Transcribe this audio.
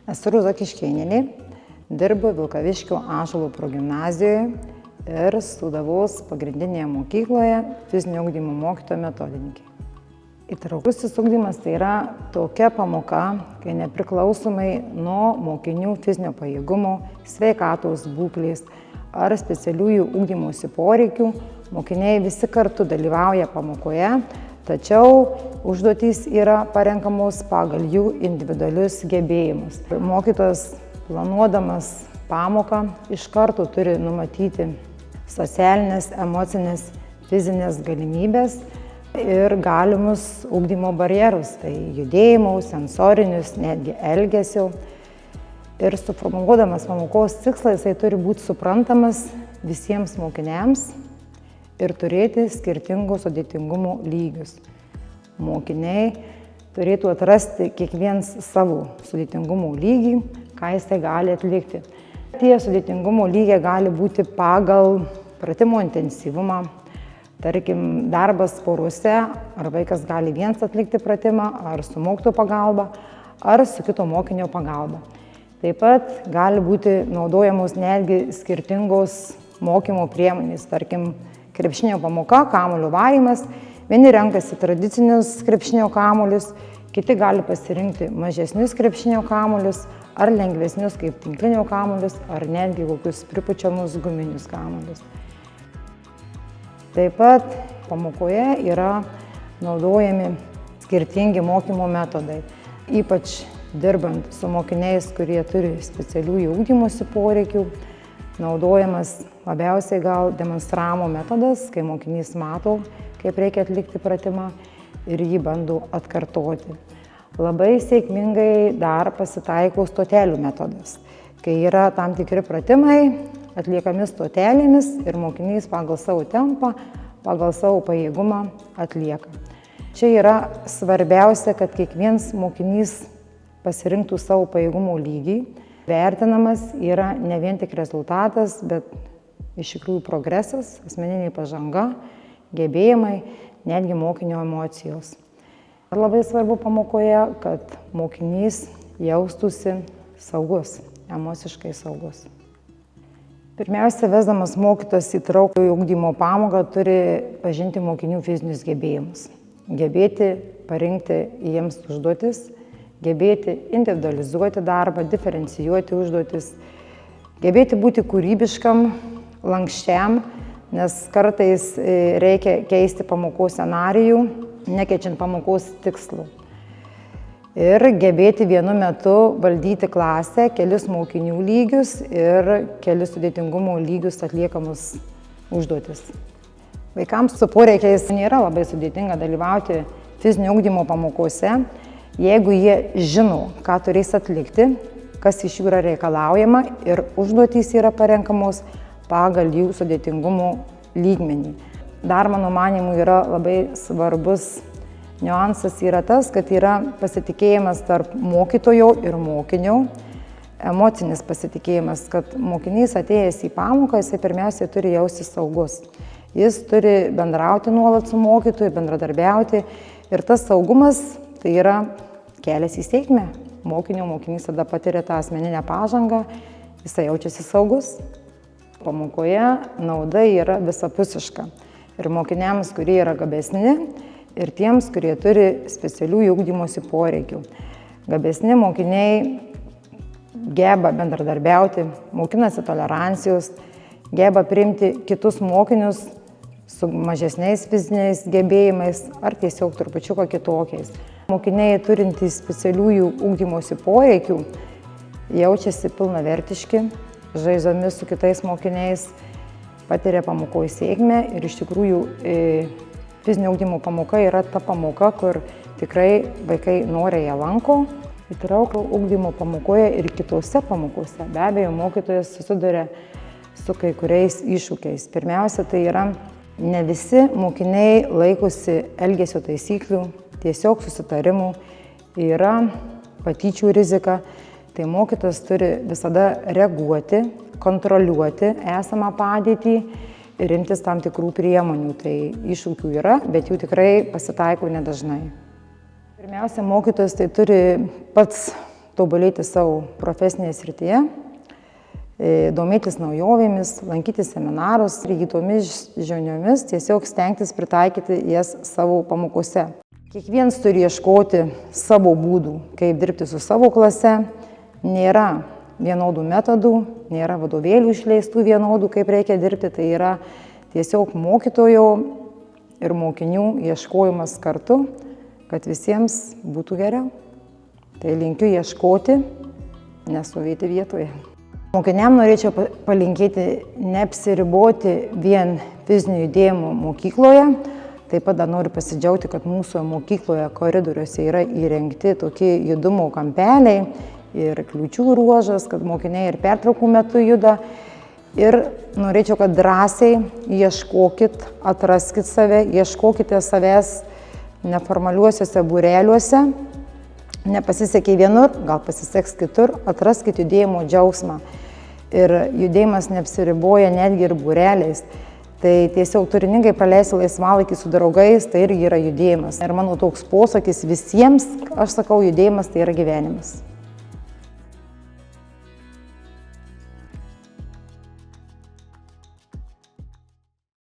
Esu Rūza Kiškėnienė, dirbu Vilkaviškio Ąžuolo progimnazijoje ir Sūdavos pagrindinėje mokykloje fizinio ugdymo mokytoja metodininkė. Įtraukusis ugdymas tai yra tokia pamoka, kai nepriklausomai nuo mokinių fizinio pajėgumo, sveikatos būklės ar specialiųjų ugdymosi poreikių, mokiniai visi kartu dalyvauja pamokoje, tačiau užduotys yra parenkamos pagal jų individualius gebėjimus. Mokytojas, planuodamas pamoką, iš karto turi numatyti socialinės, emocinės, fizinės galimybės ir galimus ugdymo barjerus, tai judėjimų, sensorinius, netgi elgesio. Ir suformuluodamas pamokos tikslą, jisai turi būti suprantamas visiems mokiniams ir turėti skirtingų sudėtingumo lygius. Mokiniai turėtų atrasti kiekvienas savo sudėtingumo lygį, ką jisai gali atlikti. Tie sudėtingumo lygiai gali būti pagal pratimo intensyvumą, tarkim, darbas poruose, ar vaikas gali vienas atlikti pratimą, ar su mokytojo pagalba, ar su kito mokinio pagalba. Taip pat gali būti naudojamos netgi skirtingos mokymo priemonės, tarkim, krepšinio pamoka, kamuolio varymas. Vieni renkasi tradicinius krepšinio kamuolius, kiti gali pasirinkti mažesnius krepšinio kamuolius, ar lengvesnius kaip tinklinio kamuolius, ar netgi kokius pripučiamus guminius kamuolius. Taip pat pamokoje yra naudojami skirtingi mokymo metodai, ypač dirbant su mokiniais, kurie turi specialiųjų ugdymosi poreikių. Naudojamas labiausiai gal demonstravimo metodas, kai mokinys mato, kaip reikia atlikti pratimą ir jį bando atkartoti. Labai sėkmingai dar pasitaiko stotelių metodas, kai yra tam tikri pratimai atliekami stotelėmis ir mokinys pagal savo tempą, pagal savo pajėgumą atlieka. Čia yra svarbiausia, kad kiekvienas mokinys pasirinktų savo pajėgumo lygį. Vertinamas yra ne vien tik rezultatas, bet iš tikrųjų progresas, asmeninė pažanga, gebėjimai, netgi mokinio emocijos. Labai svarbu pamokoje, kad mokinys jaustųsi saugus, emociškai saugus. Pirmiausia, vesdamas mokytojas įtraukiojo ugdymo pamoką turi pažinti mokinių fizinius gebėjimus, gebėti parinkti jiems užduotis, gebėti individualizuoti darbą, diferencijuoti užduotis, gebėti būti kūrybiškam, lanksčiam, nes kartais reikia keisti pamokos scenarijų, nekeičiant pamokos tikslų. Ir gebėti vienu metu valdyti klasę, kelis mokinių lygius ir kelis sudėtingumo lygius atliekamus užduotis. Vaikams su poreikiais nėra labai sudėtinga dalyvauti fizinio ugdymo pamokose, jeigu jie žino, ką turės atlikti, kas iš jų yra reikalaujama ir užduotys yra parenkamos pagal jų sudėtingumo lygmenį. Dar mano manymu yra labai svarbus niuansas yra tas, kad yra pasitikėjimas tarp mokytojo ir mokinio, emocinis pasitikėjimas, kad mokinys atėjęs į pamoką, jisai pirmiausiai turi jaustis saugus. Jis turi bendrauti nuolat su mokytoju, bendradarbiauti ir tas saugumas tai yra kelias į sėkmę. Mokinys tada patiria tą asmeninę pažangą, jisai jaučiasi saugus. Pamokoje nauda yra visapusiška ir mokiniams, kurie yra gabesni, ir tiems, kurie turi specialiųjų ugdymosi poreikių. Gabesni mokiniai geba bendradarbiauti, mokinasi tolerancijos, geba priimti kitus mokinius su mažesniais fiziniais gebėjimais ar tiesiog trupučiuką kitokiais. Mokiniai turintys specialiųjų ugdymosi poreikių jaučiasi pilnavertiški, žaisdami su kitais mokiniais, patiria pamokoje sėkmę ir iš tikrųjų fizinio ugdymo pamoka yra ta pamoka, kur tikrai vaikai noriai ją lanko. Įtraukto ugdymo pamokoje ir kitose pamokose be abejo mokytojas susiduria su kai kuriais iššūkiais. Pirmiausia, tai yra ne visi mokiniai laikosi elgesio taisyklių, tiesiog susitarimų, yra patyčių rizika. Tai mokytojas turi visada reaguoti, kontroliuoti esamą padėtį ir imtis tam tikrų priemonių. Tai iššūkių yra, bet jų tikrai pasitaiko nedažnai. Pirmiausia, mokytojas tai turi pats tobulėti savo profesinėje srityje, domėtis naujovėmis, lankyti seminarus ir įgytomis žiniomis tiesiog stengtis pritaikyti jas savo pamokose. Kiekvienas turi ieškoti savo būdų, kaip dirbti su savo klase. Nėra vienodų metodų, nėra vadovėlių išleistų vienodų, kaip reikia dirbti. Tai yra tiesiog mokytojo ir mokinių ieškojimas kartu, kad visiems būtų geriau. Tai linkiu ieškoti, nestovėti vietoje. Mokiniam norėčiau palinkėti neapsiriboti vien fizinių judėjimų mokykloje. Taip pat dar noriu pasidžiaugti, kad mūsų mokykloje koridoriuose yra įrengti tokie judumo kampeliai ir kliūčių ruožas, kad mokiniai ir pertraukų metu juda. Ir norėčiau, kad drąsiai ieškokit, atraskit save, ieškokite savęs neformaliuosiuose būreliuose. Nepasisekė vienur, gal pasiseks kitur, atraskit judėjimo džiaugsmą. Ir judėjimas neapsiriboja netgi ir būreliais. Tai tiesiog turiningai praleisti laisvalaikį su draugais, tai irgi yra judėjimas. Ir mano toks posakis visiems, aš sakau, judėjimas tai yra gyvenimas.